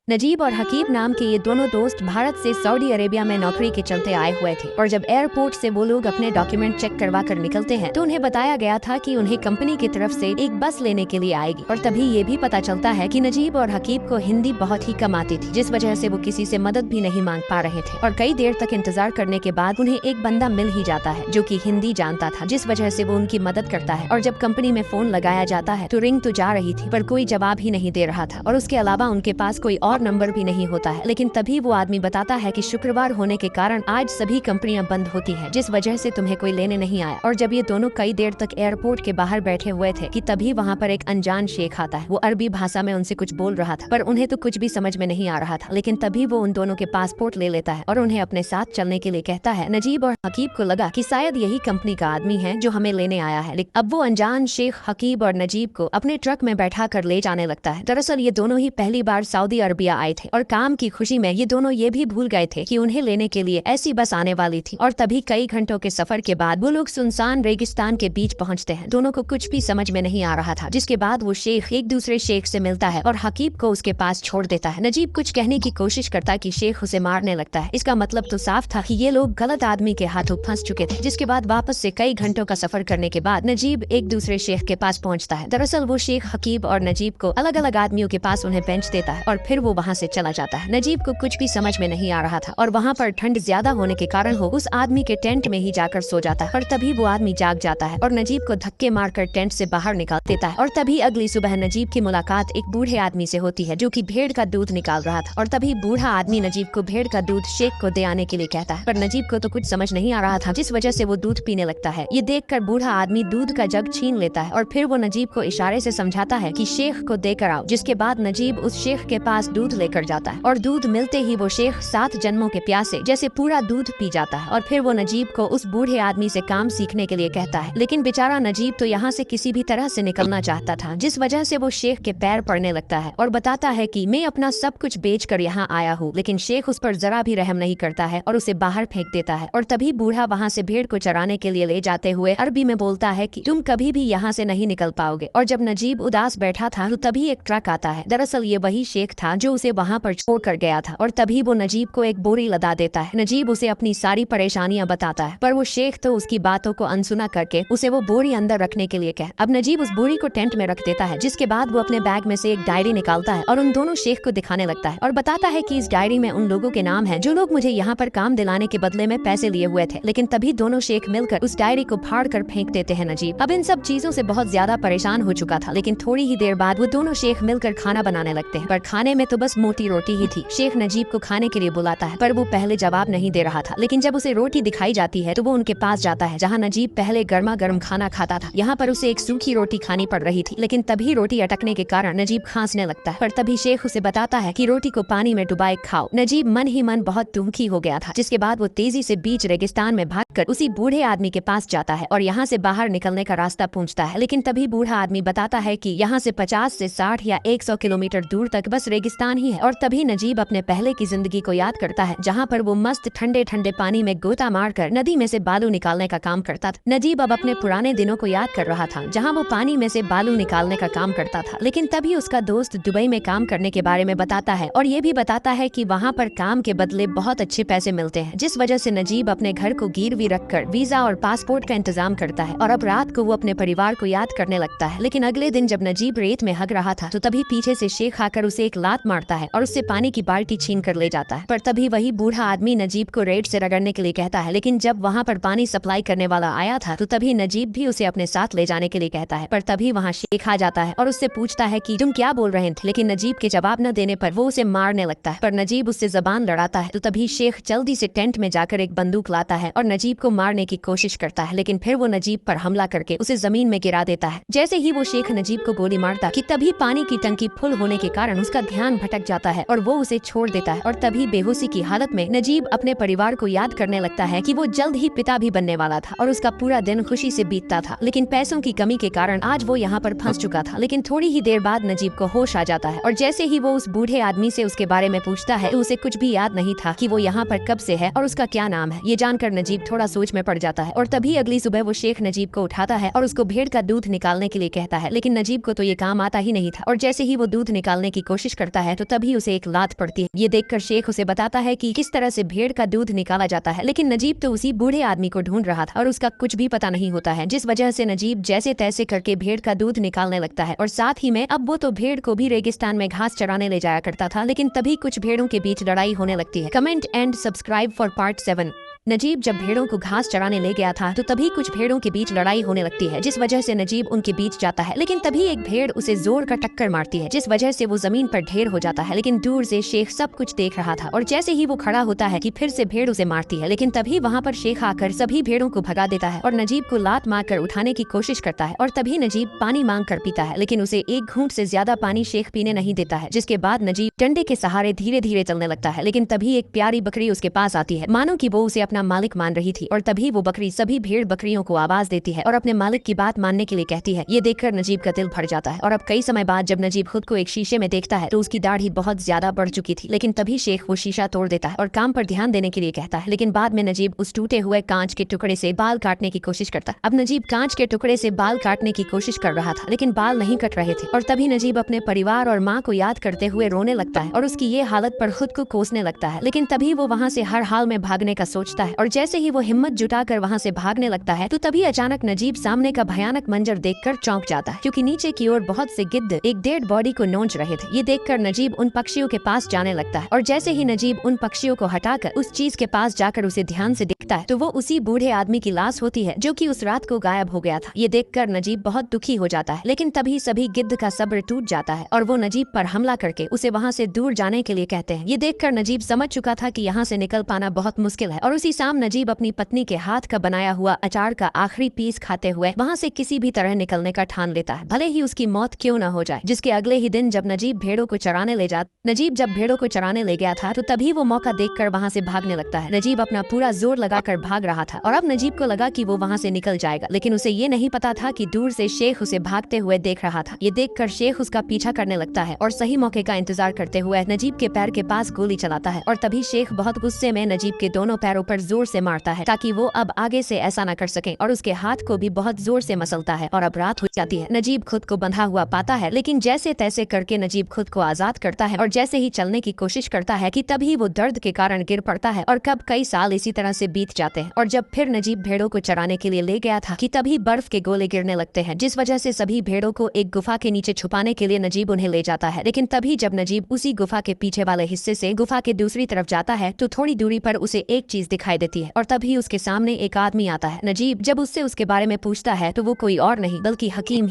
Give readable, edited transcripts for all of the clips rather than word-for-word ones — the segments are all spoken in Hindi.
नजीब और हकीब नाम के ये दोनों दोस्त भारत से सऊदी अरेबिया में नौकरी के चलते आए हुए थे और जब एयरपोर्ट से वो लोग अपने डॉक्यूमेंट चेक करवा कर निकलते हैं तो उन्हें बताया गया था कि उन्हें कंपनी की तरफ से एक बस लेने के लिए आएगी। और तभी ये भी पता चलता है कि नजीब और हकीब को हिंदी बहुत ही कम आती थी, जिस वजह से वो किसी से मदद भी नहीं मांग पा रहे थे। और कई देर तक इंतजार करने के बाद उन्हें एक बंदा मिल ही जाता है जो कि हिंदी जानता था, जिस वजह से वो उनकी मदद करता है। और जब कंपनी में फोन लगाया जाता है तो रिंग तो जा रही थी पर कोई जवाब ही नहीं दे रहा था और उसके अलावा उनके पास कोई और नंबर भी नहीं होता है। लेकिन तभी वो आदमी बताता है कि शुक्रवार होने के कारण आज सभी कंपनियां बंद होती हैं, जिस वजह से तुम्हें कोई लेने नहीं आया। और जब ये दोनों कई देर तक एयरपोर्ट के बाहर बैठे हुए थे कि तभी वहाँ पर एक अनजान शेख आता है। वो अरबी भाषा में उनसे कुछ बोल रहा था पर उन्हें तो कुछ भी समझ में नहीं आ रहा था। लेकिन तभी वो उन दोनों के पासपोर्ट ले लेता है और उन्हें अपने साथ चलने के लिए कहता है। नजीब और हकीब को लगा कि शायद यही कंपनी का आदमी है जो हमें लेने आया है। लेकिन अब वो अनजान शेख हकीब और नजीब को अपने ट्रक में बैठा कर ले जाने लगता है। दरअसल ये दोनों ही पहली बार सऊदी अरबिया आए थे और काम की खुशी में ये दोनों ये भी भूल गए थे कि उन्हें लेने के लिए ऐसी बस आने वाली थी। और तभी कई घंटों के सफर के बाद वो लोग सुनसान रेगिस्तान के बीच पहुंचते हैं। दोनों को कुछ भी समझ में नहीं आ रहा था, जिसके बाद वो शेख एक दूसरे शेख से मिलता है और हकीब को उसके पास छोड़ देता है। नजीब कुछ कहने की कोशिश करता है कि शेख उसे मारने लगता है। इसका मतलब तो साफ था कि ये लोग गलत आदमी के हाथों फंस चुके थे। जिसके बाद वापस से कई घंटों का सफर करने के बाद नजीब एक दूसरे शेख के पास पहुंचता है। दरअसल वो शेख हकीब और नजीब को अलग अलग आदमियों के पास उन्हें बेंच देता है और फिर वो वहाँ से चला जाता है। नजीब को कुछ भी समझ में नहीं आ रहा था और वहाँ पर ठंड ज्यादा होने के कारण वो उस आदमी के टेंट में ही जाकर सो जाता है। और तभी वो आदमी जाग जाता है और नजीब को धक्के मारकर टेंट से बाहर निकाल देता है। और तभी अगली सुबह नजीब की मुलाकात एक बूढ़े आदमी से होती है जो कि भेड़ का दूध निकाल रहा था। और तभी बूढ़ा आदमी नजीब को भेड़ का दूध शेख को दे आने के लिए कहता है, पर नजीब को तो कुछ समझ नहीं आ रहा था, जिस वजह से वो दूध पीने लगता है। ये देखकर बूढ़ा आदमी दूध का जग छीन लेता है और फिर वो नजीब को इशारे से समझाता है कि शेख को देकर आओ। जिसके बाद नजीब उस शेख के पास दूध लेकर जाता है और दूध मिलते ही वो शेख 7 जन्मों के प्यासे जैसे पूरा दूध पी जाता है। और फिर वो नजीब को उस बूढ़े आदमी से काम सीखने के लिए कहता है। लेकिन बेचारा नजीब तो यहाँ से किसी भी तरह से निकलना चाहता था, जिस वजह से वो शेख के पैर पड़ने लगता है और बताता है कि मैं अपना सब कुछ बेचकर यहाँ आया हूँ। लेकिन शेख उस पर जरा भी रहम नहीं करता है और उसे बाहर फेंक देता है। और तभी बूढ़ा वहाँ से भेड़ को चराने के लिए ले जाते हुए अरबी में बोलता है कि तुम कभी भी यहाँ से नहीं निकल पाओगे। और जब नजीब उदास बैठा था तो तभी एक ट्रक आता है। दरअसल ये वही शेख था जो उसे वहाँ पर छोड़ कर गया था। और तभी वो नजीब को एक बोरी लदा देता है। नजीब उसे अपनी सारी परेशानियां बताता है पर वो शेख तो उसकी बातों को अनसुना करके उसे वो बोरी अंदर रखने के लिए कहे। अब नजीब उस बोरी को टेंट में रख देता है, जिसके बाद वो अपने बैग में से एक डायरी निकालता है और उन दोनों शेख को दिखाने लगता है और बताता है कि इस डायरी में उन लोगों के नाम है जो लोग मुझे यहाँ पर काम दिलाने के बदले में पैसे लिए हुए थे। लेकिन तभी दोनों शेख मिलकर उस डायरी को फाड़ कर फेंक देते हैं। नजीब अब इन सब चीजों से बहुत ज्यादा परेशान हो चुका था, लेकिन थोड़ी ही देर बाद वो दोनों शेख मिलकर खाना बनाने लगते हैं। पर खाने में तो बस मोटी रोटी ही थी। शेख नजीब को खाने के लिए बुलाता है पर वो पहले जवाब नहीं दे रहा था। लेकिन जब उसे रोटी दिखाई जाती है तो वो उनके पास जाता है जहाँ नजीब पहले गर्मा गर्म खाना खाता था। यहाँ पर उसे एक सूखी रोटी खानी पड़ रही थी, लेकिन तभी रोटी अटकने के कारण नजीब खांसने लगता है। पर तभी शेख उसे बताता है कि रोटी को पानी में डुबाए खाओ। नजीब मन ही मन बहुत दुखी हो गया था, जिसके बाद वो तेजी से बीच रेगिस्तान में भागकर उसी बूढ़े आदमी के पास जाता है और यहाँ से बाहर निकलने का रास्ता पूछता है। लेकिन तभी बूढ़ा आदमी बताता है कि यहाँ से 50 से 60 या 100 किलोमीटर दूर तक बस रेगिस्तान ही है। और तभी नजीब अपने पहले की जिंदगी को याद करता है जहाँ पर वो मस्त ठंडे ठंडे पानी में गोता मारकर नदी में से बालू निकालने का काम करता था। नजीब अब अपने पुराने दिनों को याद कर रहा था जहाँ वो पानी में से बालू निकालने का काम करता था। लेकिन तभी उसका दोस्त दुबई में काम करने के बारे में बताता है और ये भी बताता है कि वहाँ पर काम के बदले बहुत अच्छे पैसे मिलते हैं, जिस वजह से नजीब अपने घर को गिरवी रखकर वीजा और पासपोर्ट का इंतजाम करता है। और अब रात को वो अपने परिवार को याद करने लगता है। लेकिन अगले दिन जब नजीब रेत में हग रहा था तो तभी पीछे से शेख आकर उसे एक लात मारता है और उससे पानी की बाल्टी छीन कर ले जाता है। पर तभी वही बूढ़ा आदमी नजीब को रेत से रगड़ने के लिए कहता है। लेकिन जब वहाँ पर पानी सप्लाई करने वाला आया था तो तभी नजीब भी उसे अपने साथ ले जाने के लिए कहता है। पर तभी वहाँ शेख आ जाता है और उससे पूछता है कि तुम क्या बोल रहे थे। लेकिन नजीब के जवाब न देने पर वो उसे मारने लगता है, पर नजीब उससे जबान लड़ाता है। तो तभी शेख जल्दी से टेंट में जाकर एक बंदूक लाता है और नजीब को मारने की कोशिश करता है। लेकिन फिर वो नजीब पर हमला करके उसे जमीन में गिरा देता है। जैसे ही वो शेख नजीब को गोली मारता कि तभी पानी की टंकी फुल होने के कारण उसका ध्यान भटक जाता है और वो उसे छोड़ देता है। और तभी बेहोशी की हालत में नजीब अपने परिवार को याद करने लगता है कि वो जल्द ही पिता भी बनने वाला था और उसका पूरा दिन खुशी से बीतता था। लेकिन पैसों की कमी के कारण आज वो यहाँ पर फंस चुका था। लेकिन थोड़ी ही देर बाद नजीब को होश आ जाता है और जैसे ही वो उस बूढ़े आदमी से उसके बारे में पूछता है तो उसे कुछ भी याद नहीं था कि वो यहाँ पर कब से है और उसका क्या नाम है। ये जानकर नजीब थोड़ा सोच में पड़ जाता है और तभी अगली सुबह वो शेख नजीब को उठाता है और उसको भेड़ का दूध निकालने के लिए कहता है। लेकिन नजीब को तो ये काम आता ही नहीं था और जैसे ही वो दूध निकालने की कोशिश करता है तो तभी उसे एक लात पड़ती है। ये देखकर शेख उसे बताता है कि किस तरह से भेड़ का दूध निकाला जाता है, लेकिन नजीब तो उसी बूढ़े आदमी को ढूंढ रहा था और उसका कुछ भी पता नहीं होता है, जिस वजह से नजीब जैसे तैसे करके भेड़ का दूध निकालने लगता है। और साथ ही में अब वो तो भेड़ को भी रेगिस्तान में घास चराने ले जाया करता था, लेकिन तभी कुछ भेड़ों के बीच लड़ाई होने लगती है। Comment and subscribe for part 7। Najeeb जब भेड़ों को घास चराने ले गया था तो तभी कुछ भेड़ों के बीच लड़ाई होने लगती है, जिस वजह से नजीब उनके बीच जाता है, लेकिन तभी एक भेड़ उसे जोर का टक्कर मारती है, जिस वजह से वो जमीन पर ढेर हो जाता है। लेकिन दूर से शेख सब कुछ देख रहा था और जैसे ही वो खड़ा होता है कि फिर से भेड़ उसे मारती है, लेकिन तभी वहाँ पर शेख आकर सभी भेड़ों को भगा देता है और नजीब को लात मार कर उठाने की कोशिश करता है। और तभी नजीब पानी मांग कर पीता है, लेकिन उसे एक घूंट से ज्यादा पानी शेख पीने नहीं देता है, जिसके बाद नजीब डंडे के सहारे धीरे धीरे चलने लगता है। लेकिन तभी एक प्यारी बकरी उसके पास आती है, मानो कि वो उसे अपना मालिक मान रही थी। और तभी वो बकरी सभी भेड़ बकरियों को आवाज देती है और अपने मालिक की बात मानने के लिए कहती है। ये देखकर नजीब का दिल भर जाता है और अब कई समय बाद जब नजीब खुद को एक शीशे में देखता है तो उसकी दाढ़ी बहुत ज्यादा बढ़ चुकी थी। लेकिन तभी शेख वो शीशा तोड़ देता है और काम पर ध्यान देने के लिए कहता है, लेकिन बाद में नजीब उस टूटे हुए कांच के टुकड़े से बाल काटने की कोशिश करता है। अब नजीब कांच के टुकड़े से बाल काटने की कोशिश कर रहा था, लेकिन बाल नहीं कट रहे थे। और तभी नजीब अपने परिवार और माँ को याद करते हुए रोने लगता है और उसकी ये हालत पर खुद को कोसने लगता है। लेकिन तभी वो वहाँ से हर हाल में भागने का सोचता है और जैसे ही वो हिम्मत जुटाकर वहाँ से भागने लगता है तो तभी अचानक नजीब सामने का भयानक मंजर देखकर चौंक जाता है, क्योंकि नीचे की ओर बहुत से गिद्ध एक डेड बॉडी को नोच रहे थे। ये देखकर नजीब उन पक्षियों के पास जाने लगता है और जैसे ही नजीब उन पक्षियों को हटाकर उस चीज के पास जाकर उसे ध्यान से देखता है तो वो उसी बूढ़े आदमी की लाश होती है जो कि उस रात को गायब हो गया था। ये देखकर नजीब बहुत दुखी हो जाता है, लेकिन तभी सभी गिद्ध का सब्र टूट जाता है और वो नजीब पर हमला करके उसे वहाँ से दूर जाने के लिए कहते हैं। ये देखकर नजीब समझ चुका था कि यहाँ से निकल पाना बहुत मुश्किल है और उसी शाम नजीब अपनी पत्नी के हाथ का बनाया हुआ अचार का आखिरी पीस खाते हुए वहाँ से किसी भी तरह निकलने का ठान लेता है, भले ही उसकी मौत क्यों न हो जाए। जिसके अगले ही दिन जब नजीब भेड़ों को चराने ले गया था तो तभी वो मौका देखकर वहाँ से भागने लगता है। नजीब अपना पूरा जोर लगाकर भाग रहा था और अब नजीब को लगा कि वो वहाँ से निकल जाएगा, लेकिन उसे ये नहीं पता था कि दूर से शेख उसे भागते हुए देख रहा था। ये देखकर शेख उसका पीछा करने लगता है और सही मौके का इंतजार करते हुए नजीब के पैर के पास गोली चलाता है। और तभी शेख बहुत गुस्से में नजीब के दोनों पैरों पर जोर से मारता है ताकि वो अब आगे से ऐसा न कर सके और उसके हाथ को भी बहुत जोर से मसलता है और अब रात हो जाती है। नजीब खुद को बंधा हुआ पाता है, लेकिन जैसे तैसे करके नजीब खुद को आजाद करता है और जैसे ही चलने की कोशिश करता है कि तभी वो दर्द के कारण गिर पड़ता है और कब कई साल इसी तरह से बीत जाते हैं। और जब फिर नजीब भेड़ों को चराने के लिए ले गया था कि तभी बर्फ के गोले गिरने लगते हैं, जिस वजह से सभी भेड़ों को एक गुफा के नीचे छुपाने के लिए नजीब उन्हें ले जाता है। लेकिन तभी जब नजीब उसी गुफा के पीछे वाले हिस्से से गुफा के दूसरी तरफ जाता है तो थोड़ी दूरी पर उसे एक चीज दिखाई देती है और तभी उसके सामने एक आदमी आता है। नजीब जब उससे उसके बारे में पूछता है तो वो कोई और नहीं बल्कि हकीब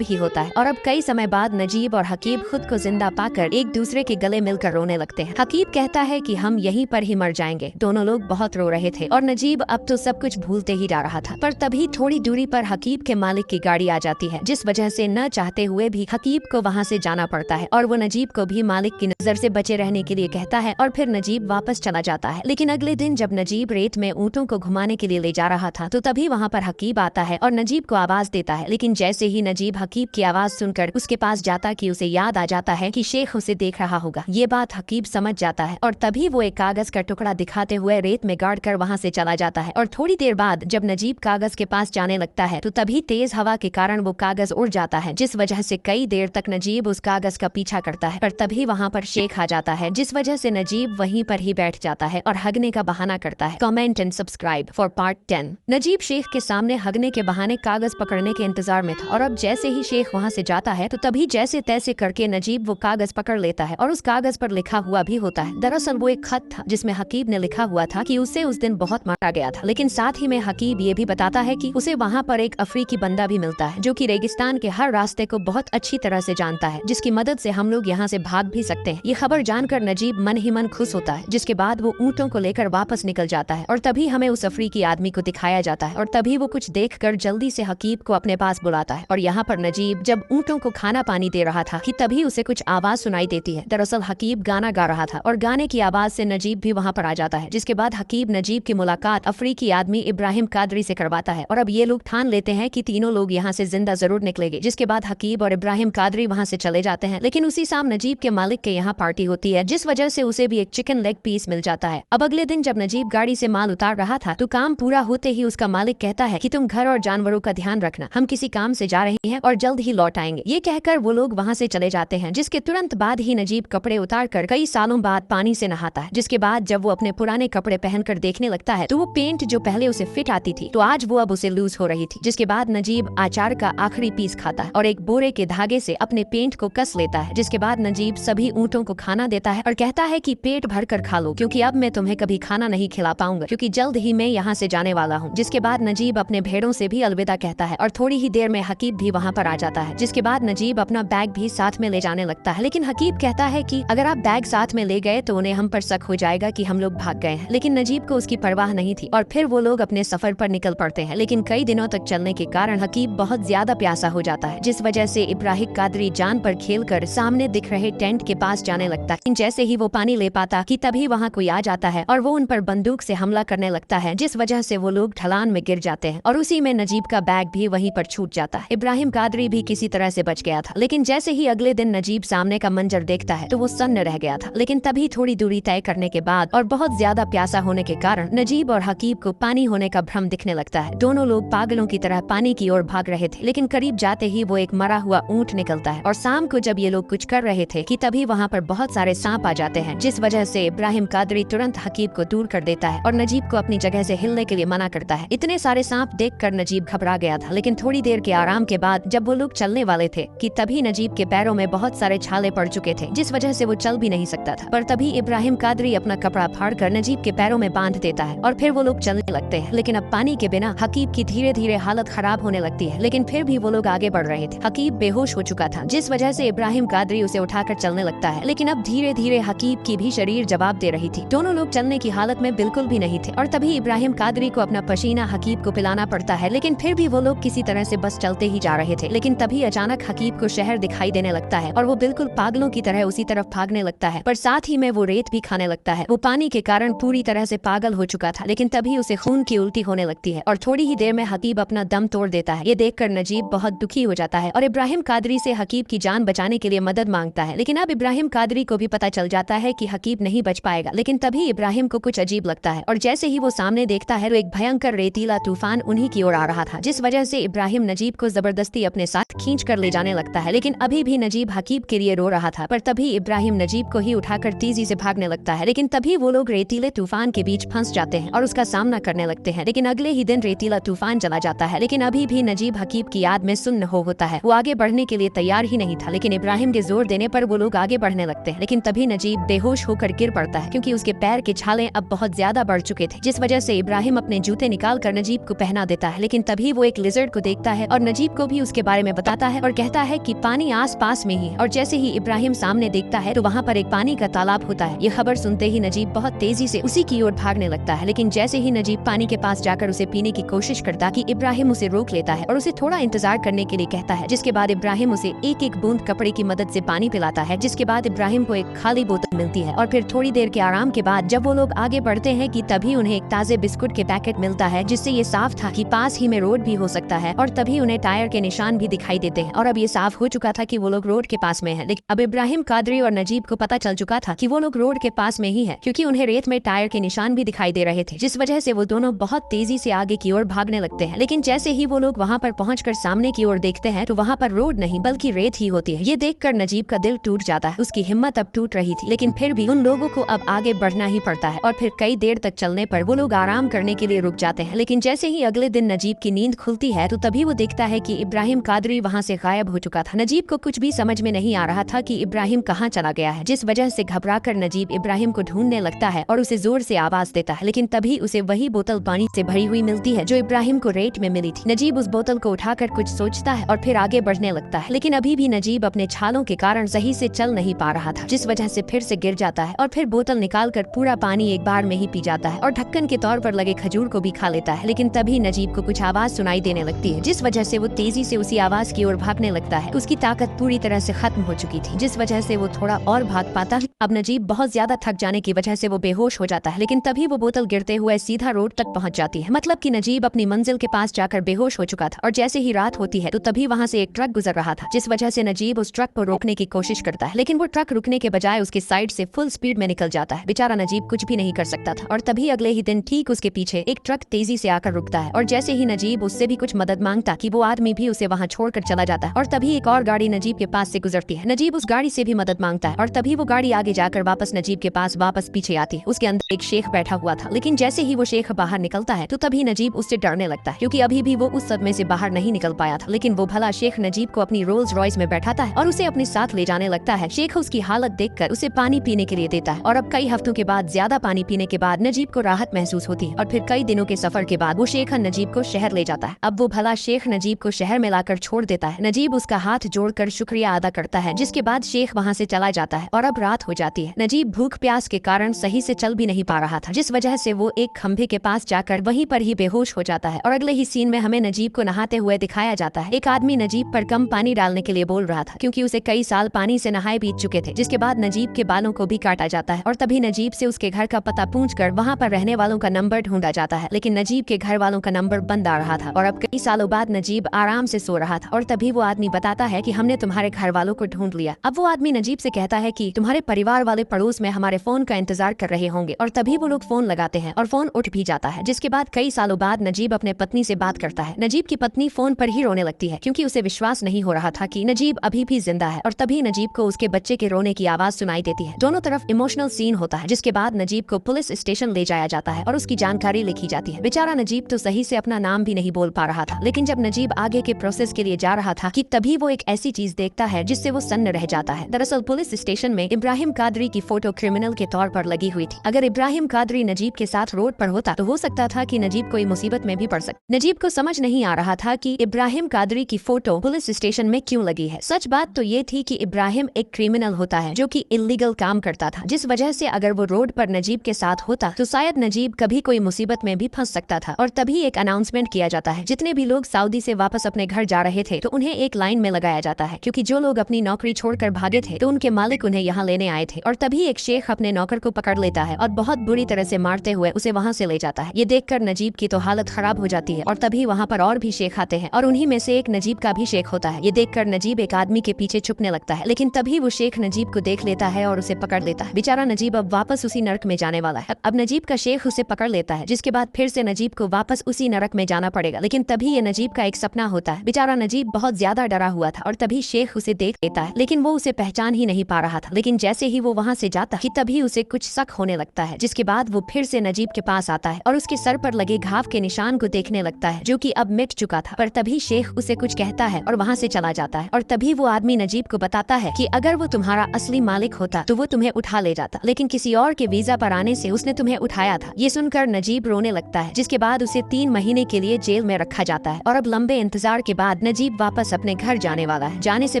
ही होता है। और अब कई समय बाद नजीब और हकीब खुद को जिंदा पाकर एक दूसरे के गले मिलकर रोने लगते हैं। हकीब कहता है कि हम यहीं पर ही मर जाएंगे। दोनों लोग बहुत रो रहे थे और नजीब अब तो सब कुछ भूलते ही जा रहा था। पर तभी थोड़ी दूरी पर हकीब के मालिक की गाड़ी आ जाती है, जिस वजह से न चाहते हुए भी हकीब को वहाँ से जाना पड़ता है और वो नजीब को भी मालिक की नजर से बचे रहने के लिए कहता है और फिर नजीब वापस चला जाता है। लेकिन अगले दिन जब नजीब रेत में ऊँटों को घुमाने के लिए ले जा रहा था तो तभी वहाँ पर हकीब आता है और नजीब को आवाज देता है। लेकिन जैसे ही नजीब हकीब की आवाज सुनकर उसके पास जाता कि उसे याद आ जाता है कि शेख उसे देख रहा होगा। ये बात हकीब समझ जाता है और तभी वो एक कागज का टुकड़ा दिखाते हुए रेत में गाड़ कर वहाँ से चला जाता है। और थोड़ी देर बाद जब नजीब कागज के पास जाने लगता है तो तभी तेज हवा के कारण वो कागज उड़ जाता है, जिस वजह से कई देर तक नजीब उस कागज का पीछा करता है। पर तभी वहाँ पर शेख आ जाता है, जिस वजह से नजीब वहीं पर ही बैठ जाता है और हगने का बहाना करता है। Comment and subscribe for part 10। Najeeb शेख के सामने हगने के बहाने कागज पकड़ने के इंतजार में था और अब जैसे ही शेख वहाँ से जाता है तो तभी जैसे तैसे करके नजीब वो कागज पकड़ लेता है और उस कागज पर लिखा हुआ भी होता है। दरअसल वो एक खत था जिसमें हकीब ने लिखा हुआ था कि उसे उस दिन बहुत मारा गया था, लेकिन साथ ही में हकीब ये भी बताता है कि उसे वहाँ पर एक अफ्रीकी बंदा भी मिलता है जो कि रेगिस्तान के हर रास्ते को बहुत अच्छी तरह से जानता है, जिसकी मदद से हम लोग यहाँ से भाग भी सकते हैं। ये खबर जानकर नजीब मन ही मन खुश होता है, जिसके बाद वो ऊँटों को लेकर वापस निकल जाता है और तभी हमें उस अफ्रीकी आदमी को दिखाया जाता है और तभी वो कुछ देखकर जल्दी से हकीब को अपने पास बुलाता है। और यहाँ पर नजीब जब ऊँटों को खाना पानी दे रहा था कि तभी उसे कुछ आवाज सुनाई देती है। दरअसल हकीब गाना गा रहा था और गाने की आवाज से नजीब भी वहाँ पर आ जाता है, जिसके बाद हकीब नजीब की मुलाकात अफ्रीकी आदमी इब्राहिम कादरी से करवाता है और अब ये लोग ठान लेते हैं कि तीनों लोग यहाँ से जिंदा जरूर निकलेंगे। जिसके बाद हकीब और इब्राहिम कादरी वहाँ से चले जाते हैं, लेकिन उसी शाम नजीब के मालिक के यहाँ पार्टी होती है, जिस वजह से उसे भी एक चिकन लेग पीस मिल जाता है। अब अगले दिन जब नजीब नजीब गाड़ी से माल उतार रहा था तो काम पूरा होते ही उसका मालिक कहता है कि तुम घर और जानवरों का ध्यान रखना, हम किसी काम से जा रहे हैं और जल्द ही लौट आएंगे। ये कहकर वो लोग वहाँ से चले जाते हैं। जिसके तुरंत बाद ही नजीब कपड़े उतार कर कई सालों बाद पानी से नहाता है। जिसके बाद जब वो अपने पुराने कपड़े पहनकर देखने लगता है तो वो पेंट जो पहले उसे फिट आती थी तो आज वो अब उसे लूज हो रही थी। जिसके बाद नजीब अचार का आखिरी पीस खाता है और एक बोरे के धागे से अपने पेंट को कस लेता है। जिसके बाद नजीब सभी ऊँटों को खाना देता है और कहता है कि पेट भर कर खा लो, क्योंकि अब मैं तुम्हें कभी खाना नहीं खिला पाऊंगा, क्योंकि जल्द ही मैं यहाँ से जाने वाला हूँ। जिसके बाद नजीब अपने भेड़ों से भी अलविदा कहता है और थोड़ी ही देर में हकीब भी वहाँ पर आ जाता है। जिसके बाद नजीब अपना बैग भी साथ में ले जाने लगता है, लेकिन हकीब कहता है कि अगर आप बैग साथ में ले गए तो उन्हें हम पर शक हो जाएगा कि हम लोग भाग गए हैं। लेकिन नजीब को उसकी परवाह नहीं थी और फिर वो लोग अपने सफर पर निकल पड़ते हैं। लेकिन कई दिनों तक चलने के कारण हकीब बहुत ज्यादा प्यासा हो जाता है, जिस वजह से इब्राहिम कादरी जान पर खेलकर सामने दिख रहे टेंट के पास जाने लगता है। जैसे ही वो पानी ले पाता कि तभी वहाँ कोई आ जाता है और वो उन पर बंदूक से हमला करने लगता है, जिस वजह से वो लोग ढलान में गिर जाते हैं और उसी में नजीब का बैग भी वहीं पर छूट जाता है। इब्राहिम कादरी भी किसी तरह से बच गया था, लेकिन जैसे ही अगले दिन नजीब सामने का मंजर देखता है तो वो सन्न रह गया था। लेकिन तभी थोड़ी दूरी तय करने के बाद और बहुत ज्यादा प्यासा होने के कारण नजीब और हकीब को पानी होने का भ्रम दिखने लगता है। दोनों लोग पागलों की तरह पानी की ओर भाग रहे थे, लेकिन करीब जाते ही वो एक मरा हुआ ऊंट निकलता है और शाम को जब ये लोग कुछ कर रहे थे कि तभी वहाँ पर बहुत सारे सांप आ जाते हैं, जिस वजह से इब्राहिम कादरी तुरंत हकीब को दूर कर देता है और नजीब को अपनी जगह से हिलने के लिए मना करता है। इतने सारे सांप देखकर नजीब घबरा गया था, लेकिन थोड़ी देर के आराम के बाद जब वो लोग चलने वाले थे कि तभी नजीब के पैरों में बहुत सारे छाले पड़ चुके थे, जिस वजह से वो चल भी नहीं सकता था। पर तभी इब्राहिम कादरी अपना कपड़ा फाड़कर नजीब के पैरों में बांध देता है और फिर वो लोग चलने लगते हैं। लेकिन अब पानी के बिना हकीब की धीरे धीरे हालत खराब होने लगती है, लेकिन फिर भी वो लोग आगे बढ़ रहे थे। हकीब बेहोश हो चुका था, जिस वजह से इब्राहिम कादरी उसे उठाकर चलने लगता है, लेकिन अब धीरे धीरे हकीब की भी शरीर जवाब दे रही थी। दोनों लोग चलने की हालत में बिल्कुल भी नहीं थे और तभी इब्राहिम कादरी को अपना पसीना हकीब को पिलाना पड़ता है, लेकिन फिर भी वो लोग किसी तरह से बस चलते ही जा रहे थे। लेकिन तभी अचानक हकीब को शहर दिखाई देने लगता है और वो बिल्कुल पागलों की तरह उसी तरफ भागने लगता है, पर साथ ही में वो रेत भी खाने लगता है। वो पानी के कारण पूरी तरह से पागल हो चुका था, लेकिन तभी उसे खून की उल्टी होने लगती है और थोड़ी ही देर में हकीब अपना दम तोड़ देता है। ये देखकर नजीब बहुत दुखी हो जाता है और इब्राहिम कादरी से हकीब की जान बचाने के लिए मदद मांगता है। लेकिन अब इब्राहिम कादरी को भी पता चल जाता है कि हकीब नहीं बच पाएगा, लेकिन तभी इब्राहिम को कुछ अजीब लगता है और जैसे ही वो सामने देखता है तो एक भयंकर रेतीला तूफान उन्हीं की ओर आ रहा था, जिस वजह से इब्राहिम नजीब को जबरदस्ती अपने साथ खींच कर ले जाने लगता है। लेकिन अभी भी नजीब हकीब के लिए रो रहा था, पर तभी इब्राहिम नजीब को ही उठाकर तेजी से भागने लगता है। लेकिन तभी वो लोग रेतीले तूफान के बीच फंस जाते हैं और उसका सामना करने लगते हैं। लेकिन अगले ही दिन रेतीला तूफान चला जाता है, लेकिन अभी भी नजीब हकीब की याद में सुन्न होता है। वो आगे बढ़ने के लिए तैयार ही नहीं था, लेकिन इब्राहिम के जोर देने पर वो लोग आगे बढ़ने लगते हैं। लेकिन तभी नजीब बेहोश होकर गिर पड़ता है, क्योंकि उसके पैर के छाले अब बहुत ज्यादा बढ़ चुके थे, जिस वजह से इब्राहिम अपने जूते निकाल कर नजीब को पहना देता है। लेकिन तभी वो एक लिजर्ड को देखता है और नजीब को भी उसके बारे में बताता है और कहता है कि पानी आस पास में ही। और जैसे ही इब्राहिम सामने देखता है तो वहाँ पर एक पानी का तालाब होता है। ये खबर सुनते ही नजीब बहुत तेजी से उसी की ओर भागने लगता है, लेकिन जैसे ही नजीब पानी के पास जाकर उसे पीने की कोशिश करता कि इब्राहिम उसे रोक लेता है और उसे थोड़ा इंतजार करने के लिए कहता है। जिसके बाद इब्राहिम उसे एक एक बूंद कपड़े की मदद से पानी पिलाता है। जिसके बाद इब्राहिम को एक खाली बोतल मिलती है और फिर थोड़ी देर के आराम के बाद जब वो लोग आगे बढ़ते हैं कि तभी उन्हें एक ताजे बिस्कुट के पैकेट मिलता है, जिससे ये साफ था कि पास ही में रोड भी हो सकता है। और तभी उन्हें टायर के निशान भी दिखाई देते हैं और अब ये साफ हो चुका था कि वो लोग रोड के पास में है। लेकिन अब इब्राहिम कादरी और नजीब को पता चल चुका था कि वो लोग रोड के पास में ही है, क्योंकि उन्हें रेत में टायर के निशान भी दिखाई दे रहे थे, जिस वजह से वो दोनों बहुत तेजी से आगे की ओर भागने लगते हैं। लेकिन जैसे ही वो लोग वहाँ पर पहुंचकर सामने की ओर देखते हैं तो वहाँ पर रोड नहीं बल्कि रेत ही होती है। ये देखकर नजीब का दिल टूट जाता है, उसकी हिम्मत अब टूट रही थी, लेकिन फिर भी उन लोगों को अब आगे बढ़ना ही पड़ता है। और फिर कई देर तक चलने पर वो लोग आराम करने के लिए रुक जाते हैं। लेकिन जैसे ही अगले दिन नजीब की नींद खुलती है तो तभी वो देखता है कि इब्राहिम कादरी वहाँ से गायब हो चुका था। नजीब को कुछ भी समझ में नहीं आ रहा था कि इब्राहिम कहाँ चला गया है, जिस वजह से घबराकर नजीब इब्राहिम को ढूंढने लगता है और उसे जोर से आवाज देता है। लेकिन तभी उसे वही बोतल पानी से भरी हुई मिलती है जो इब्राहिम को रेत में मिली थी। नजीब उस बोतल को उठाकर कुछ सोचता है और फिर आगे बढ़ने लगता है, लेकिन अभी भी नजीब अपने छालों के कारण सही से चल नहीं पा रहा था, जिस वजह से फिर से गिर जाता है और फिर बोतल निकालकर पूरा पानी एक बार में ही पी जाता है और ढक्कन के तौर पर लगे खजूर को भी खा लेता है। लेकिन तभी नजीब को कुछ आवाज सुनाई देने लगती है, जिस वजह से वो तेजी से उसी आवाज की ओर भागने लगता है। उसकी ताकत पूरी तरह से खत्म हो चुकी थी, जिस वजह से वो थोड़ा और भाग पाता है। अब नजीब बहुत ज्यादा थक जाने की वजह से वो बेहोश हो जाता है, लेकिन तभी वो बोतल गिरते हुए सीधा रोड तक पहुंच जाती है। मतलब कि नजीब अपनी मंजिल के पास जाकर बेहोश हो चुका था। और जैसे ही रात होती है तो तभी वहाँ से एक ट्रक गुजर रहा था, जिस वजह से नजीब उस ट्रक को रोकने की कोशिश करता है, लेकिन वो ट्रक रुकने के बजाय उसके साइड से फुल स्पीड में निकल जाता है। बेचारा नजीब कुछ भी नहीं कर सकता था। था और तभी अगले ही दिन ठीक उसके पीछे एक ट्रक तेजी से आकर रुकता है और जैसे ही नजीब उससे भी कुछ मदद मांगता कि वो आदमी भी उसे वहाँ छोड़कर चला जाता है और तभी एक और गाड़ी नजीब के पास से गुजरती है। नजीब उस गाड़ी से भी मदद मांगता है और तभी वो गाड़ी आगे जाकर वापस नजीब के पास वापस पीछे आती है। उसके अंदर एक शेख बैठा हुआ था, लेकिन जैसे ही वो शेख बाहर निकलता है तो तभी नजीब उससे डरने लगता है क्योंकि अभी भी वो उस सदमे से बाहर नहीं निकल पाया था। लेकिन वो भला शेख नजीब को अपनी रोल्स रॉयस में बैठाता है और उसे अपने साथ ले जाने लगता है। शेख उसकी हालत देखकर उसे पानी पीने के लिए देता है और अब कई हफ्तों के बाद ज्यादा पानी पीने के बाद नजीब को राहत महसूस होती है और फिर कई दिनों के सफर के बाद वो शेख नजीब को शहर ले जाता है। अब वो भला शेख नजीब को शहर में लाकर छोड़ देता है। नजीब उसका हाथ जोड़कर शुक्रिया अदा करता है, जिसके बाद शेख वहाँ से चला जाता है और अब रात हो जाती है। नजीब भूख प्यास के कारण सही से चल भी नहीं पा रहा था, जिस वजह से वो एक खंभे के पास जाकर वहीं पर ही बेहोश हो जाता है और अगले ही सीन में हमें नजीब को नहाते हुए दिखाया जाता है। एक आदमी नजीब पर कम पानी डालने के लिए बोल रहा था क्योंकि उसे कई साल पानी से नहाए बीत चुके थे। जिसके बाद नजीब के बालों को भी काटा जाता है और तभी नजीब से उसके घर का पता पूछकर वहाँ पर रहने वालों का नंबर ढूंढा जाता है, लेकिन नजीब के घर वालों का नंबर बंद आ रहा था और अब कई सालों बाद नजीब आराम से सो रहा था और तभी वो आदमी बताता है कि हमने तुम्हारे घर वालों को ढूंढ लिया। अब वो आदमी नजीब से कहता है कि तुम्हारे परिवार वाले पड़ोस में हमारे फोन का इंतजार कर रहे होंगे और तभी वो लोग फोन लगाते हैं और फोन उठ भी जाता है। जिसके बाद कई सालों बाद नजीब अपने पत्नी से बात करता है। नजीब की पत्नी फोन पर ही रोने लगती है क्योंकि उसे विश्वास नहीं हो रहा था कि नजीब अभी भी जिंदा है और तभी नजीब को उसके बच्चे के रोने की आवाज सुनाई देती है। दोनों तरफ इमोशनल सीन होता है, जिसके बाद नजीब को पुलिस स्टेशन ले जाया जाता है और उसकी जानकारी लिखी जाती है। बेचारा नजीब तो सही से अपना नाम भी नहीं बोल पा रहा था, लेकिन जब नजीब आगे के प्रोसेस के लिए जा रहा था कि तभी वो एक ऐसी चीज देखता है जिससे वो सन्न रह जाता है। दरअसल पुलिस स्टेशन में इब्राहिम कादरी की फोटो क्रिमिनल के तौर पर लगी हुई थी। अगर इब्राहिम कादरी नजीब के साथ रोड पर होता तो हो सकता था कि नजीब कोई मुसीबत में भी पड़ सकता। नजीब को समझ नहीं आ रहा था कि इब्राहिम कादरी की फोटो पुलिस स्टेशन में क्यों लगी है। सच बात तो ये थी कि इब्राहिम एक क्रिमिनल होता है जो कि इलीगल काम करता था, जिस वजह से अगर वो रोड पर नजीब के साथ होता तो शायद नजीब कभी कोई मुसीबत में भी फंस सकता था। और तभी एक अनाउंसमेंट किया जाता है, जितने भी लोग सऊदी से वापस अपने घर जा रहे थे तो उन्हें एक लाइन में लगाया जाता है क्योंकि जो लोग अपनी नौकरी छोड़कर भागे थे तो उनके मालिक उन्हें यहाँ लेने आए थे। और तभी एक शेख अपने नौकर को पकड़ लेता है और बहुत बुरी तरह से मारते हुए उसे वहाँ से ले जाता है। ये देखकर नजीब की तो हालत खराब हो जाती है और तभी वहाँ पर और भी शेख आते हैं और उन्हीं में से एक नजीब का भी शेख होता है। ये देखकर नजीब एक आदमी के पीछे छुपने लगता है, लेकिन तभी वो शेख नजीब को देख लेता है और उसे पकड़ लेता है। बेचारा नजीब अब वापस उसी नरक में जाने वाला है। अब नजीब का शेख उसे पकड़ लेता है, जिसके बाद फिर से नजीब को वापस उसी नरक में जाना पड़ेगा। लेकिन तभी ये नजीब का एक सपना होता है। बेचारा नजीब बहुत ज्यादा डरा हुआ था और तभी शेख उसे देख लेता है, लेकिन वो उसे पहचान ही नहीं पा रहा था। लेकिन जैसे ही वो वहाँ से जाता कि तभी उसे कुछ शक होने लगता है, जिसके बाद वो फिर से नजीब के पास आता है और उसके सर पर लगे घाव के निशान को देखने लगता है, जो कि अब मिट चुका था। पर तभी शेख उसे कुछ कहता है और वहाँ से चला जाता है। और तभी वो आदमी नजीब को बताता है कि अगर वो तुम्हारा असली मालिक होता तो वो तुम्हें उठा ले जाता, लेकिन किसी और के वीजा पर आने से उसने तुम्हें उठाया था। ये सुनकर नजीब रोने लगता है, जिसके बाद उसे 3 महीने के लिए जेल में रखा जाता है। और अब लंबे इंतजार के बाद नजीब वापस अपने घर जाने वाला है। जाने से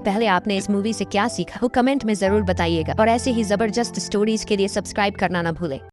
पहले आपने इस मूवी से क्या सीखा वो कमेंट में जरूर बताइएगा और ऐसे ही जबरदस्त स्टोरीज के लिए सब्सक्राइब करना न भूले।